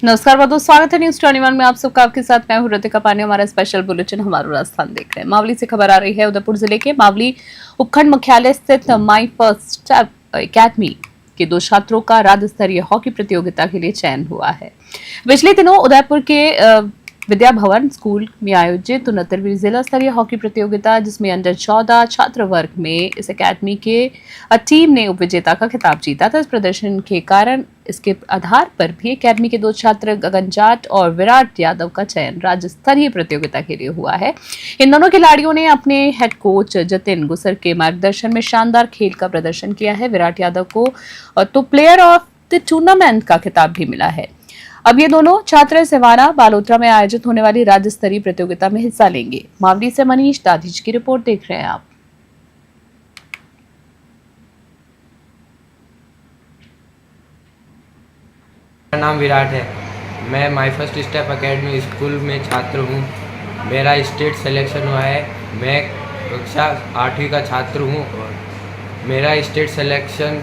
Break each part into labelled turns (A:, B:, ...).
A: नमस्कार बहुत बहुत स्वागत है न्यूज 21 में। आप सबका आपके साथ मैं हूं ऋतिका पांडे। हमारा स्पेशल बुलेटिन हमारा राजस्थान देख रहे हैं। मावली से खबर आ रही है। उदयपुर जिले के मावली उपखंड मुख्यालय स्थित माई फर्स्ट स्टेप एकेडमी के 2 छात्रों का राज्य स्तरीय हॉकी प्रतियोगिता के लिए चयन हुआ है। पिछले दिनों उदयपुर के विद्या भवन स्कूल में आयोजित 69वीं जिला स्तरीय हॉकी प्रतियोगिता, जिसमें अंडर 14 छात्र वर्ग में इस एकेडमी के टीम ने उपविजेता का खिताब जीता था। इस प्रदर्शन के कारण इसके आधार पर भी एकेडमी के 2 छात्र गगन जाट और विराट यादव का चयन राज्य स्तरीय प्रतियोगिता के लिए हुआ है। इन दोनों खिलाड़ियों ने अपने हेड कोच जतिन गुसर के मार्गदर्शन में शानदार खेल का प्रदर्शन किया है। विराट यादव को तो प्लेयर ऑफ द टूर्नामेंट का खिताब भी मिला है। अब ये दोनों छात्र सिवाना बालोतरा में आयोजित होने वाली राज्य स्तरीय प्रतियोगिता में हिस्सा लेंगे। मावली से मनीष दाधीच की रिपोर्ट देख रहे हैं आप।
B: मेरा नाम विराट है। मैं my first step academy school में छात्र हूँ। मेरा स्टेट सिलेक्शन हुआ है। मैं कक्षा 8वीं का छात्र हूँ और मेरा स्टेट सिलेक्शन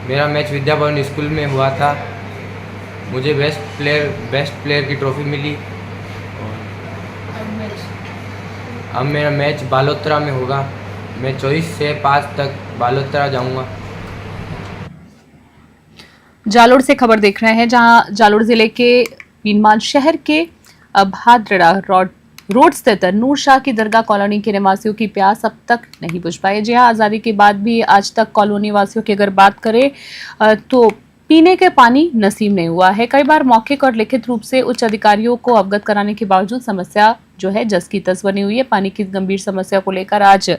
B: मेरा मैच विद्या भवन स्कूल में हुआ था। मुझे बेस्ट प्लेयर की ट्रॉफी मिली और अब मेरा मैच बालोतरा में होगा। मैं 24 से 5 तक बालोतरा जाऊंगा।
A: जालोर से खबर देख रहे हैं, जहां जालोर जिले के बीनमाल शहर के भादड़ा रोड स्थित नूर शाह की दरगाह कॉलोनी के निवासियों की प्यास अब तक नहीं बुझ पाई। जी हां, आजादी के बाद भी आज तक कॉलोनी वासियों की अगर बात करें तो पीने के पानी नसीब नहीं हुआ है। कई बार मौखिक और लिखित रूप से उच्च अधिकारियों को अवगत कराने के बावजूद समस्या जो है जस की तस बनी हुई है। पानी की गंभीर समस्या को लेकर आज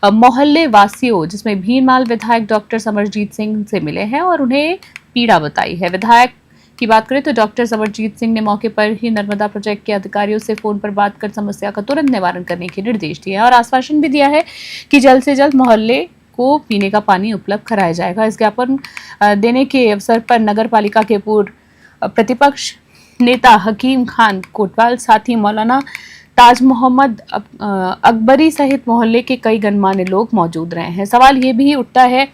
A: मोहल्ले वासियों, जिसमें भीनमाल विधायक डॉक्टर समरजीत सिंह से मिले हैं और उन्हें पीड़ा बताई है। विधायक की बात करें तो डॉक्टर समरजीत सिंह ने मौके पर ही नर्मदा प्रोजेक्ट के अधिकारियों से फोन पर बात कर समस्या का तुरंत निवारण करने के निर्देश दिए और आश्वासन भी दिया है कि जल्द से जल्द मोहल्ले को पीने का पानी उपलब्ध कराया जाएगा। इस ज्ञापन देने के अवसर पर नगर पालिका के पूर्व प्रतिपक्ष नेता हकीम खान कोटवाल, साथ ही मौलाना ताज मोहम्मद अकबरी सहित मोहल्ले के कई गणमान्य लोग मौजूद रहे हैं। सवाल ये भी उठता है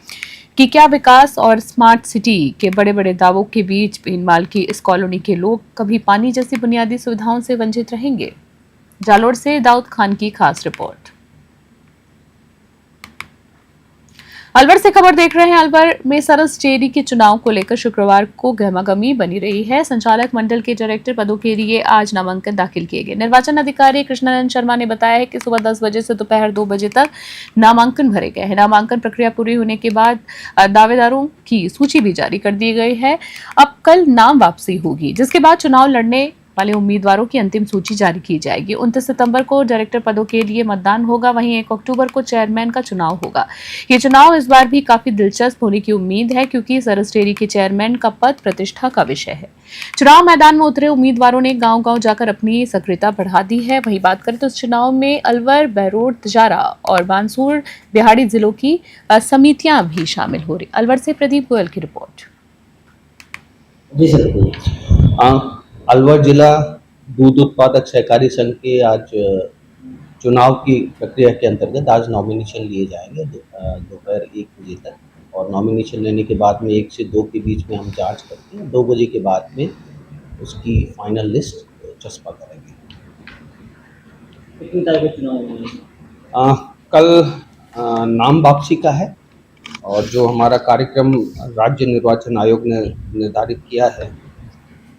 A: कि क्या विकास और स्मार्ट सिटी के बड़े बड़े दावों के बीच भीनमाल की इस कॉलोनी के लोग कभी पानी जैसी बुनियादी सुविधाओं से वंचित रहेंगे? जालोर से दाऊद खान की खास रिपोर्ट। अलवर से खबर देख रहे हैं। अलवर में सरस डेयरी के चुनाव को लेकर शुक्रवार को गहमागहमी बनी रही है। संचालक मंडल के डायरेक्टर पदों के लिए आज नामांकन दाखिल किए गए। निर्वाचन अधिकारी कृष्णानंद शर्मा ने बताया है कि सुबह 10 बजे से दोपहर 2 बजे तक नामांकन भरे गए हैं। नामांकन प्रक्रिया पूरी होने के बाद दावेदारों की सूची भी जारी कर दी गई है। अब कल नाम वापसी होगी, जिसके बाद चुनाव लड़ने वाले उम्मीदवारों की अंतिम सूची जारी की जाएगी। 29 सितंबर को डायरेक्टर पदों के लिए मतदान होगा, वहीं 1 अक्टूबर को चेयरमैन का चुनाव होगा। ये चुनाव इस बार भी काफी दिलचस्प होने की उम्मीद है, क्योंकि सरस डेयरी के चेयरमैन का पद प्रतिष्ठा का विषय है। चुनाव मैदान में उतरे उम्मीदवारों ने गांव-गांव जाकर अपनी सक्रियता बढ़ा दी है। वहीं बात करें तो इस चुनाव में अलवर, बहरोड, तिजारा और बानसूर बिहाड़ी जिलों की समितियां भी शामिल हो रही। अलवर से प्रदीप गोयल की रिपोर्ट।
C: जी सर, अलवर जिला दूध उत्पादक सहकारी संघ के आज चुनाव की प्रक्रिया के अंतर्गत आज नॉमिनेशन लिए जाएंगे दोपहर 1 बजे तक, और नॉमिनेशन लेने के बाद में 1 से 2 के बीच में हम जांच करते हैं। 2 बजे के बाद में उसकी फाइनल लिस्ट चस्पा करेंगे।
D: कितनी तारीख को चुनाव होगा?
C: कल नाम वापसी का है, और जो हमारा कार्यक्रम राज्य निर्वाचन आयोग ने निर्धारित किया है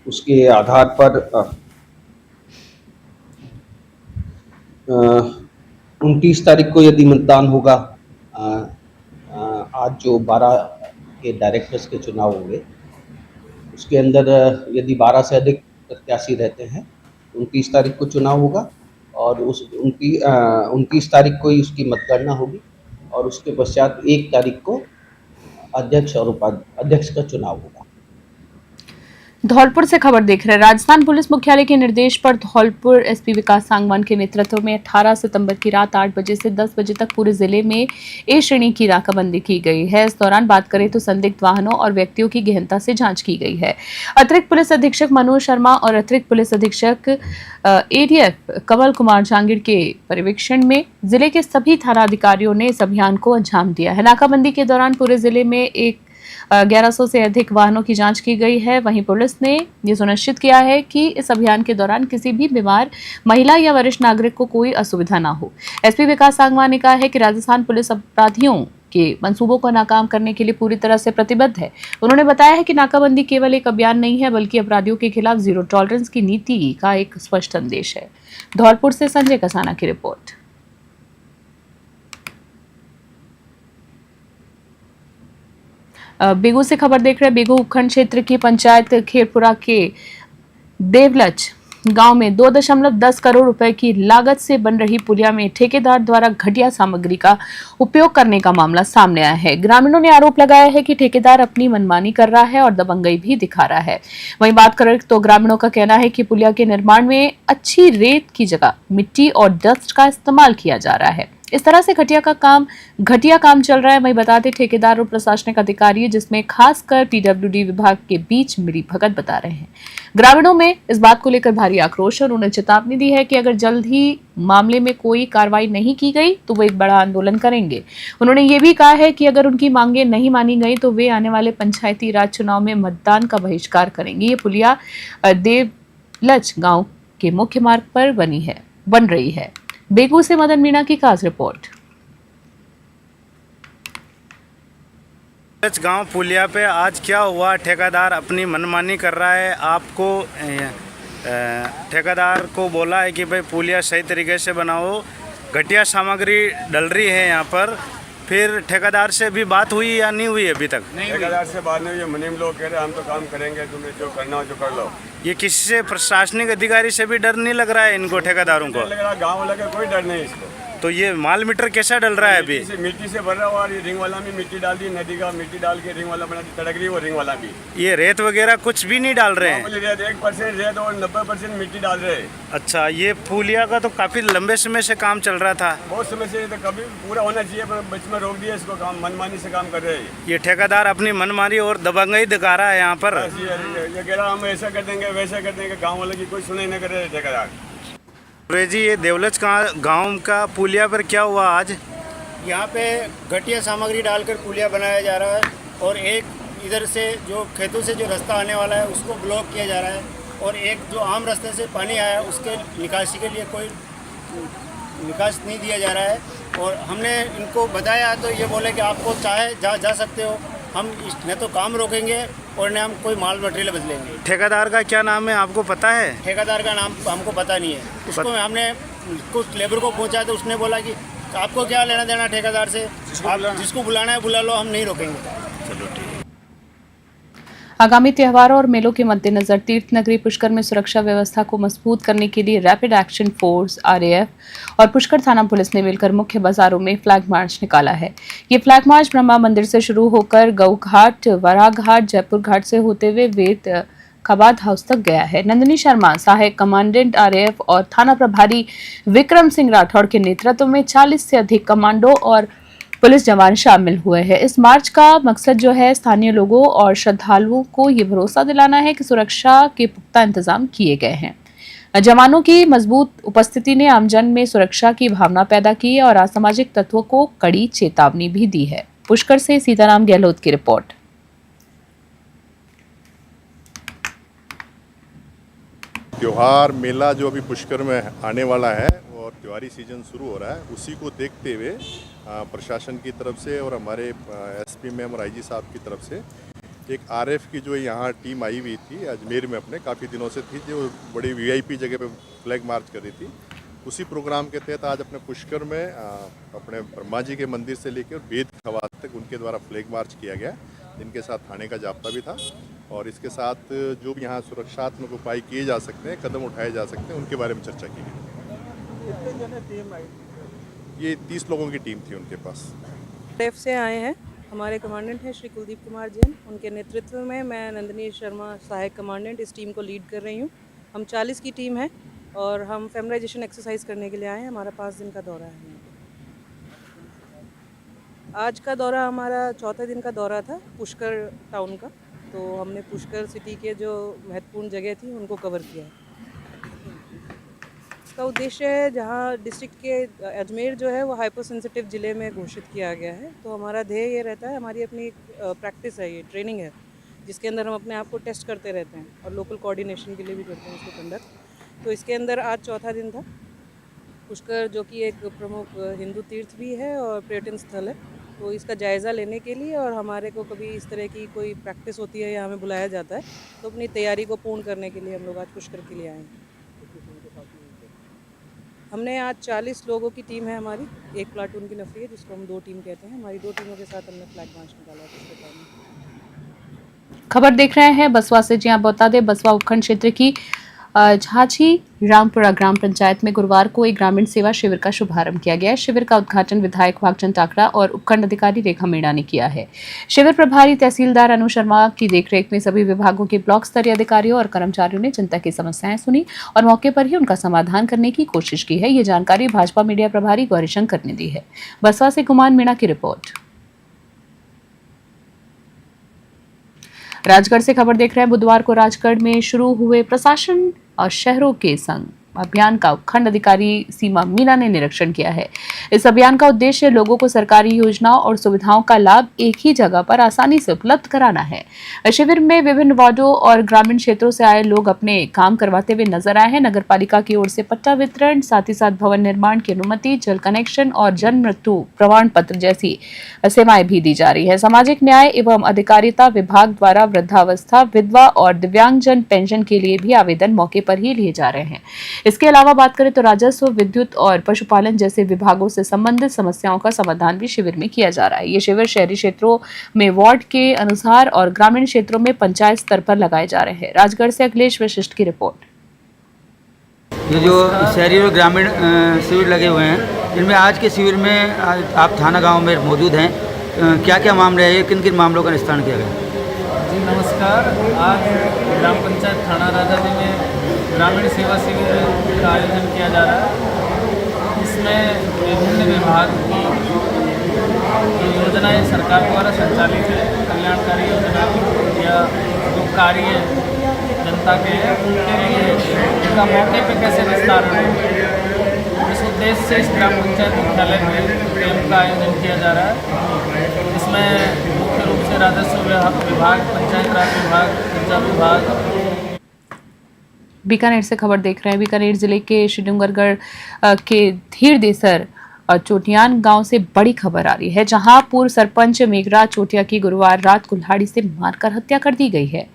C: उसके आधार पर 29 तारीख को यदि मतदान होगा, आज जो 12 के डायरेक्टर्स के चुनाव होंगे उसके अंदर यदि 12 से अधिक प्रत्याशी रहते हैं, 29 तारीख को चुनाव होगा और उस 29 तारीख को ही उसकी मतगणना होगी, और उसके पश्चात 1 तारीख को अध्यक्ष और उपाध्यक्ष का चुनाव होगा।
A: धौलपुर से खबर देख रहे हैं। राजस्थान पुलिस मुख्यालय के निर्देश पर धौलपुर एसपी विकास सांगवान के नेतृत्व में 18 सितंबर की रात 8 बजे से 10 बजे तक पूरे जिले में ए श्रेणी की नाकाबंदी की गई है। इस दौरान बात करें तो संदिग्ध वाहनों और व्यक्तियों की गहनता से जांच की गई है। अतिरिक्त पुलिस अधीक्षक मनोज शर्मा और अतिरिक्त पुलिस अधीक्षक एडीएफ कमल कुमार जांगीर के पर्यवेक्षण में जिले के सभी थाना अधिकारियों ने इस अभियान को अंजाम दिया है। नाकाबंदी के दौरान पूरे जिले में एक 1100 से अधिक वाहनों की जांच की गई है। वहीं पुलिस ने ये सुनिश्चित किया है कि इस अभियान के दौरान किसी भी बीमार महिला या वरिष्ठ नागरिक को कोई असुविधा न हो। एसपी विकास सांगवान ने कहा है कि राजस्थान पुलिस अपराधियों के मंसूबों को नाकाम करने के लिए पूरी तरह से प्रतिबद्ध है। उन्होंने बताया है कि नाकाबंदी केवल एक अभियान नहीं है, बल्कि अपराधियों के खिलाफ जीरो टॉलरेंस की नीति का एक स्पष्ट संदेश है। धौलपुर से संजय कसाना की रिपोर्ट। बेगू से खबर देख रहे हैं। बेगू उपखंड क्षेत्र की पंचायत खेरपुरा के देवलच गांव में 2.10 करोड़ रुपए की लागत से बन रही पुलिया में ठेकेदार द्वारा घटिया सामग्री का उपयोग करने का मामला सामने आया है। ग्रामीणों ने आरोप लगाया है कि ठेकेदार अपनी मनमानी कर रहा है और दबंगई भी दिखा रहा है। वहीं बात करें तो ग्रामीणों का कहना है कि पुलिया के निर्माण में अच्छी रेत की जगह मिट्टी और डस्ट का इस्तेमाल किया जा रहा है। इस तरह से घटिया काम चल रहा है। वहीं बता दें ठेकेदार और प्रशासनिक अधिकारी, जिसमें खासकर पीडब्ल्यूडी विभाग के बीच मिलीभगत बता रहे हैं। ग्रामीणों में इस बात को लेकर भारी आक्रोश है। उन्होंने चेतावनी दी है कि अगर जल्द ही मामले में कोई कार्रवाई नहीं की गई तो वो एक बड़ा आंदोलन करेंगे। उन्होंने ये भी कहा है कि अगर उनकी मांगे नहीं मानी गई तो वे आने वाले पंचायती राज चुनाव में मतदान का बहिष्कार करेंगे। ये पुलिया देवलच गांव के मुख्य मार्ग पर बन रही है। बेगू से मदन मीणा की खास रिपोर्ट।
E: गांव पुलिया पे आज क्या हुआ? ठेकेदार अपनी मनमानी कर रहा है। आपको ठेकेदार को बोला है कि भाई पुलिया सही तरीके से बनाओ, घटिया सामग्री डल रही है यहाँ पर। फिर ठेकेदार से भी बात हुई या नहीं हुई अभी तक?
F: ठेकेदार से बात नहीं हुई। मुनीम लोग कह रहे हम तो काम करेंगे, तुम्हें जो करना हो जो कर लो।
E: ये किसी से प्रशासनिक अधिकारी से भी डर नहीं लग रहा है इनको ठेकेदारों को?
F: लग रहा गाँव वाला का कोई डर नहीं इसको।
E: तो ये माल मीटर कैसा डल रहा है अभी?
F: मिट्टी से भर रहा हुआ। ये रिंग वाला भी मिट्टी डाल दी, नदी का मिट्टी डाल के रिंग वाला बना दी, तड़क रही वो रिंग वाला भी।
E: ये रेत वगैरह कुछ भी नहीं डाल रहे हैं?
F: 1% रेत और 90% मिट्टी डाल रहे हैं।
E: अच्छा, ये पुलिया का तो काफी लंबे समय से काम चल रहा था।
F: बहुत समय से, तो कभी पूरा होना चाहिए पर बीच में रोक दिया इसको। काम मनमानी से काम कर रहे हैं।
E: ये ठेकेदार अपनी मनमानी और दबंगई दिखा रहा है यहाँ पर।
F: ये कह रहा हम ऐसा कर देंगे वैसा कर देंगे। गाँव वाले की कोई सुनाई नहीं कर रहे ठेकेदार।
E: जी, ये देवलच गांव का पुलिया पर क्या हुआ आज?
G: यहाँ पे घटिया सामग्री डालकर पुलिया बनाया जा रहा है और एक इधर से जो खेतों से जो रास्ता आने वाला है उसको ब्लॉक किया जा रहा है, और एक जो आम रास्ते से पानी आया उसके निकासी के लिए कोई निकास नहीं दिया जा रहा है। और हमने इनको बताया तो ये बोले कि आपको चाहे जा सकते हो, हम न तो काम रोकेंगे और न हम कोई माल मटेरियल बदलेंगे।
E: ठेकेदार का क्या नाम है, आपको पता है?
G: ठेकेदार का नाम हमको पता नहीं है। उसको हमने कुछ लेबर को पूछा तो उसने बोला कि आपको क्या लेना देना ठेकेदार से, आप जिसको बुलाना है बुला लो, हम नहीं रोकेंगे।
E: चलो ठीक।
A: आगामी त्योहारों और मेलों के मद्देनजर तीर्थ नगरी पुष्कर में सुरक्षा व्यवस्था को मजबूत करने के लिए रैपिड एक्शन फोर्स RAF और पुष्कर थाना पुलिस ने मिलकर मुख्य बाजारों में फ्लैग मार्च निकाला है। ये फ्लैग मार्च ब्रह्मा मंदिर से शुरू होकर गऊ घाट, वरा घाट, जयपुर घाट से होते हुए वेद खबाद हाउस तक गया है। नंदिनी शर्मा, सहायक कमांडेंट RAF और थाना प्रभारी विक्रम सिंह राठौड़ के नेतृत्व में 40 से अधिक कमांडो और पुलिस जवान शामिल हुए हैं। इस मार्च का मकसद जो है स्थानीय लोगों और श्रद्धालुओं को ये भरोसा दिलाना है कि सुरक्षा के पुख्ता इंतजाम किए गए हैं। जवानों की मजबूत उपस्थिति ने आमजन में सुरक्षा की भावना पैदा की है और असामाजिक तत्वों को कड़ी चेतावनी भी दी है। पुष्कर से सीताराम गहलोत की रिपोर्ट।
H: त्योहार मेला जो अभी पुष्कर में आने वाला है और त्योहारी सीजन शुरू हो रहा है, उसी को देखते हुए प्रशासन की तरफ से और हमारे SP मैम और IG साहब की तरफ से एक RF की जो यहाँ टीम आई हुई थी अजमेर में, अपने काफ़ी दिनों से थी, जो बड़ी VIP जगह पे फ्लैग मार्च कर रही थी। उसी प्रोग्राम के तहत आज अपने पुष्कर में अपने ब्रह्मा जी के मंदिर से लेकर वेद खवात तक उनके द्वारा फ्लैग मार्च किया गया, जिनके साथ थाने का जाब्ता भी था। और इसके साथ जो भी यहाँ सुरक्षात्मक उपाय किए जा सकते हैं, कदम उठाए जा सकते हैं, उनके बारे में चर्चा की गई। ये 30 लोगों की टीम थी उनके पास।
I: RAF से आए हैं। हमारे कमांडेंट हैं श्री कुलदीप कुमार जैन, उनके नेतृत्व में मैं नंदिनी शर्मा सहायक कमांडेंट इस टीम को लीड कर रही हूँ। हम 40 की टीम है और हम फेमराइजेशन एक्सरसाइज करने के लिए आए हैं। हमारा 5 दिन का दौरा है। आज का दौरा हमारा चौथे दिन का दौरा था पुष्कर टाउन का, तो हमने पुष्कर सिटी के जो महत्वपूर्ण जगह थी उनको कवर किया है। इसका उद्देश्य है, जहाँ डिस्ट्रिक्ट के अजमेर जो है वो हाइपर सेंसिटिव ज़िले में घोषित किया गया है, तो हमारा ध्येय ये रहता है, हमारी अपनी प्रैक्टिस है, ये ट्रेनिंग है जिसके अंदर हम अपने आप को टेस्ट करते रहते हैं और लोकल कोऑर्डिनेशन के लिए भी करते हैं इसको कंडक्ट। तो इसके अंदर आज चौथा दिन था। पुष्कर जो कि एक प्रमुख हिंदू तीर्थ भी है और पर्यटन स्थल है, तो इसका जायज़ा लेने के लिए और हमारे को कभी इस तरह की कोई प्रैक्टिस होती है या हमें बुलाया जाता है तो अपनी तैयारी को पूर्ण करने के लिए हम लोग आज पुष्कर के लिए आए हैं। हमने आज 40 लोगों की टीम है हमारी, एक प्लाटून की नफरी है जिसको हम 2 टीम कहते हैं। हमारी 2 टीमों के साथ हमने फ्लैग मार्च निकाला है पुष्कर टाउन में।
A: खबर देख रहे हैं बसवा से। जी आप बता दें, बसवा उपखंड क्षेत्र की झांझी रामपुरा ग्राम पंचायत में गुरुवार को एक ग्रामीण सेवा शिविर का शुभारंभ किया गया है। शिविर का उद्घाटन विधायक भागचंद टाकरा और उपखंड अधिकारी रेखा मीणा ने किया है। शिविर प्रभारी तहसीलदार अनु शर्मा की देखरेख में सभी विभागों के ब्लॉक स्तरीय अधिकारियों और कर्मचारियों ने जनता की समस्याएं सुनी और मौके पर ही उनका समाधान करने की कोशिश की है। ये जानकारी भाजपा मीडिया प्रभारी गौरीशंकर ने दी है। बसवा से गुमान मीणा की रिपोर्ट। राजगढ़ से खबर देख रहे हैं। बुधवार को राजगढ़ में शुरू हुए प्रशासन और शहरों के संग अभियान का उपखंड अधिकारी सीमा मीना ने निरीक्षण किया है। इस अभियान का उद्देश्य लोगों को सरकारी योजनाओं और सुविधाओं का लाभ एक ही जगह पर आसानी से उपलब्ध कराना है। शिविर में विभिन्न वार्डों और ग्रामीण क्षेत्रों से आए लोग अपने काम करवाते हुए नजर आए हैं। नगर पालिका की ओर से पट्टा वितरण, साथ ही साथ भवन निर्माण की अनुमति, जल कनेक्शन और जन्म मृत्यु प्रमाण पत्र जैसी सेवाएं भी दी जा रही है। सामाजिक न्याय एवं अधिकारिता विभाग द्वारा वृद्धावस्था, विधवा और दिव्यांगजन पेंशन के लिए भी आवेदन मौके पर ही लिए जा रहे हैं। इसके अलावा बात करें तो राजस्व, विद्युत और पशुपालन जैसे विभागों से संबंधित समस्याओं का समाधान भी शिविर में किया जा रहा है। ये शिविर शहरी क्षेत्रों में वार्ड के अनुसार और ग्रामीण क्षेत्रों में पंचायत स्तर पर लगाए जा रहे हैं। राजगढ़ से अखिलेश वशिष्ठ की रिपोर्ट।
J: ये जो शहरी और ग्रामीण शिविर लगे हुए हैं, इनमें आज के शिविर में आप थाना गांव में मौजूद हैं, क्या क्या मामले हैं, किन किन मामलों का निस्तारण किया गया?
K: जी नमस्कार। आज ग्राम पंचायत थाना राजाजी में ग्रामीण सेवा शिविर का आयोजन किया जा रहा है। इसमें विभिन्न विभाग की जो योजनाएं सरकार द्वारा संचालित है, कल्याणकारी योजना या जो कार्य जनता के उनके लिए उनका मौके पे कैसे विस्तार हो, इस उद्देश्य से इस ग्राम पंचायत मुख्यालय में कैंप का आयोजन किया जा रहा है। इसमें मुख्य रूप से राजस्व विभाग, पंचायत राज विभाग, सिंचाई विभाग।
A: बीकानेर से खबर देख रहे हैं। बीकानेर जिले के श्रीडूंगरगढ़ के धीर देसर और चोटियान गांव से बड़ी खबर आ रही है, जहां पूर्व सरपंच मेघराज चोटिया की गुरुवार रात कुल्हाड़ी से मारकर हत्या कर दी गई है।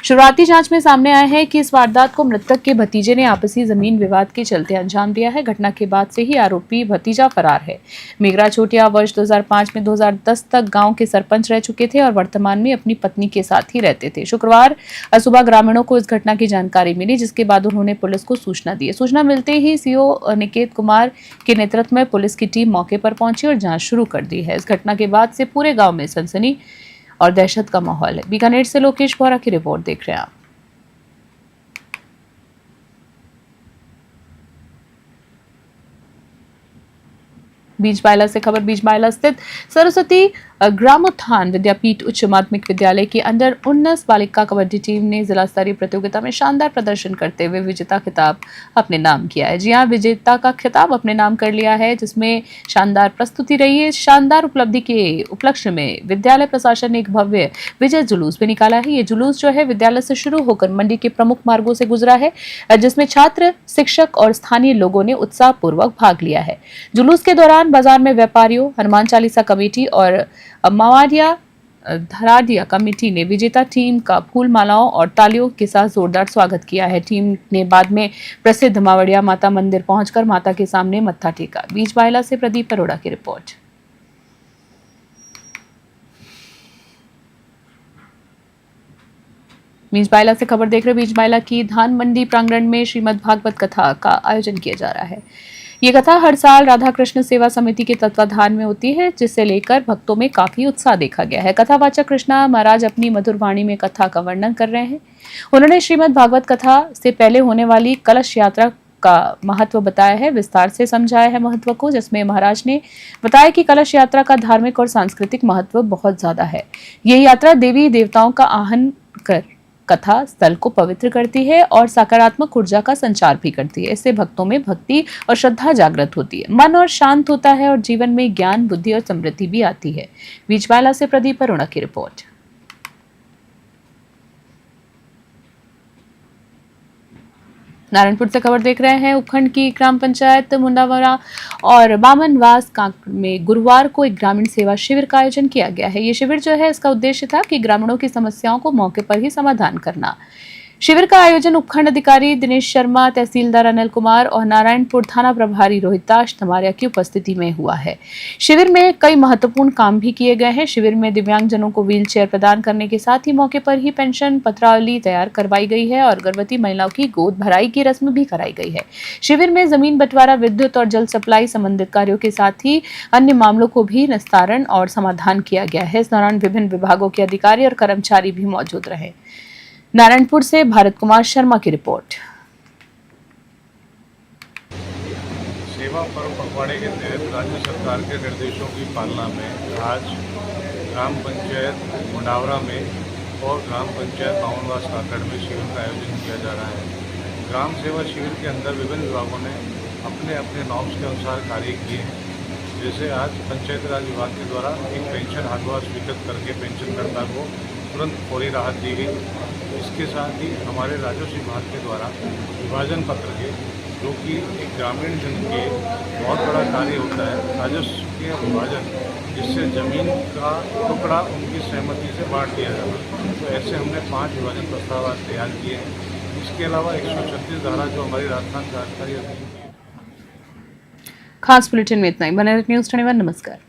A: शुरुआती जांच में सामने आया है कि इस वारदात को मृतक के भतीजे ने आपसी जमीन विवाद के चलते अंजाम दिया है। घटना के बाद से ही आरोपी भतीजा फरार है। मेघराज चोटिया वर्ष 2005 में 2010 तक गांव के सरपंच रह चुके थे और वर्तमान में अपनी पत्नी के साथ ही रहते थे। शुक्रवार सुबह ग्रामीणों को इस घटना की जानकारी मिली, जिसके बाद उन्होंने पुलिस को सूचना दी। सूचना मिलते ही सीओ निकेत कुमार के नेतृत्व में पुलिस की टीम मौके पर पहुंची और जांच शुरू कर दी है। इस घटना के बाद से पूरे गाँव में सनसनी और दहशत का माहौल है। बीकानेर से लोकेश बोरा की रिपोर्ट देख रहे हैं आप। बीजबायला से खबर। बीजबायला स्थित सरस्वती ग्रामोत्थान विद्यापीठ उच्च माध्यमिक विद्यालय की अंडर 19 बालिका कबड्डी टीम ने जिला स्तरीय प्रतियोगिता में शानदार प्रदर्शन करते हुए विजेता खिताब अपने नाम किया है। जी हां, विजेता का खिताब अपने नाम कर लिया है, जिसमें शानदार प्रस्तुति रही है। शानदार उपलब्धि के उपलक्ष्य में विद्यालय प्रशासन ने एक भव्य विजय जुलूस भी निकाला है। ये जुलूस जो है विद्यालय से शुरू होकर मंडी के प्रमुख मार्गों से गुजरा है, जिसमें छात्र, शिक्षक और स्थानीय लोगों ने उत्साहपूर्वक भाग लिया है। जुलूस के दौरान बाजार में व्यापारियों, हनुमान चालीसा कमेटी और मावाडिया धराडिया कमेटी ने विजेता टीम का फूल मालाओं और तालियों के साथ जोरदार स्वागत किया है। टीम ने बाद में प्रसिद्ध मावड़िया माता मंदिर पहुंचकर माता के सामने मत्था टेका। बीजबायला से प्रदीप अरोड़ा की रिपोर्ट। बीजबायला से खबर देख रहे बीजबायला की धान मंडी प्रांगण में श्रीमद् भागवत कथा का आयोजन किया जा रहा है। ये कथा हर साल राधा कृष्ण सेवा समिति के तत्वाधान में होती है, जिसे लेकर भक्तों में काफी उत्साह देखा गया है। कथावाचक कृष्णा महाराज अपनी मधुर वाणी में कथा का वर्णन कर रहे हैं। उन्होंने श्रीमद् भागवत कथा से पहले होने वाली कलश यात्रा का महत्व बताया है, विस्तार से समझाया है महत्व को, जिसमें महाराज ने बताया कि कलश यात्रा का धार्मिक और सांस्कृतिक महत्व बहुत ज्यादा है। ये यात्रा देवी देवताओं का आह्वान कर कथा स्थल को पवित्र करती है और सकारात्मक ऊर्जा का संचार भी करती है। इससे भक्तों में भक्ति और श्रद्धा जागृत होती है, मन और शांत होता है और जीवन में ज्ञान, बुद्धि और समृद्धि भी आती है। बीजवाला से प्रदीप अरोड़ा की रिपोर्ट। नारायणपुर से खबर देख रहे हैं। उपखंड की ग्राम पंचायत मुंडावरा और बामनवास में गुरुवार को एक ग्रामीण सेवा शिविर का आयोजन किया गया है। ये शिविर जो है, इसका उद्देश्य था कि ग्रामीणों की समस्याओं को मौके पर ही समाधान करना। शिविर का आयोजन उपखंड अधिकारी दिनेश शर्मा, तहसीलदार अनिल कुमार और नारायणपुर थाना प्रभारी रोहिताश धमारिया की उपस्थिति में हुआ है। शिविर में कई महत्वपूर्ण काम भी किए गए हैं। शिविर में दिव्यांगजनों को व्हील चेयर प्रदान करने के साथ ही मौके पर ही पेंशन पत्रावली तैयार करवाई गई है और गर्भवती महिलाओं की गोद भराई की रस्म भी कराई गई है। शिविर में जमीन बंटवारा, विद्युत और जल सप्लाई संबंधित कार्यों के साथ ही अन्य मामलों को भी निस्तारण और समाधान किया गया है। इस दौरान विभिन्न विभागों के अधिकारी और कर्मचारी भी मौजूद रहे। नारायणपुर से भारत कुमार शर्मा की रिपोर्ट।
F: सेवा पर्व पखवाड़े के तहत राज्य सरकार के निर्देशों की पालना में आज ग्राम पंचायत मुंडावरा में और ग्राम पंचायत बामनवास काकड़ में शिविर का आयोजन किया जा रहा है। ग्राम सेवा शिविर के अंदर विभिन्न विभागों ने अपने अपने नॉर्म्स के अनुसार कार्य किए हैं। जैसे आज पंचायत राज विभाग के द्वारा एक पेंशन हाथवा स्वीकृत करके पेंशनकर्ता को तुरंत फौरी राहत दी गई। इसके साथ ही हमारे राजस्व विभाग के द्वारा विभाजन पत्र के, जो कि एक ग्रामीण जन के बहुत बड़ा कार्य होता है, राजस्व के विभाजन, जिससे ज़मीन का टुकड़ा उनकी सहमति से बांट दिया जाता। तो ऐसे हमने 5 विभाजन प्रस्ताव आज तैयार किए हैं। इसके अलावा 136 धारा जो हमारी राजस्थान कार्यकारी अधिनियम की।
A: खास बुलेटिन में इतना ही। बने रहिए न्यूज़ 21। नमस्कार।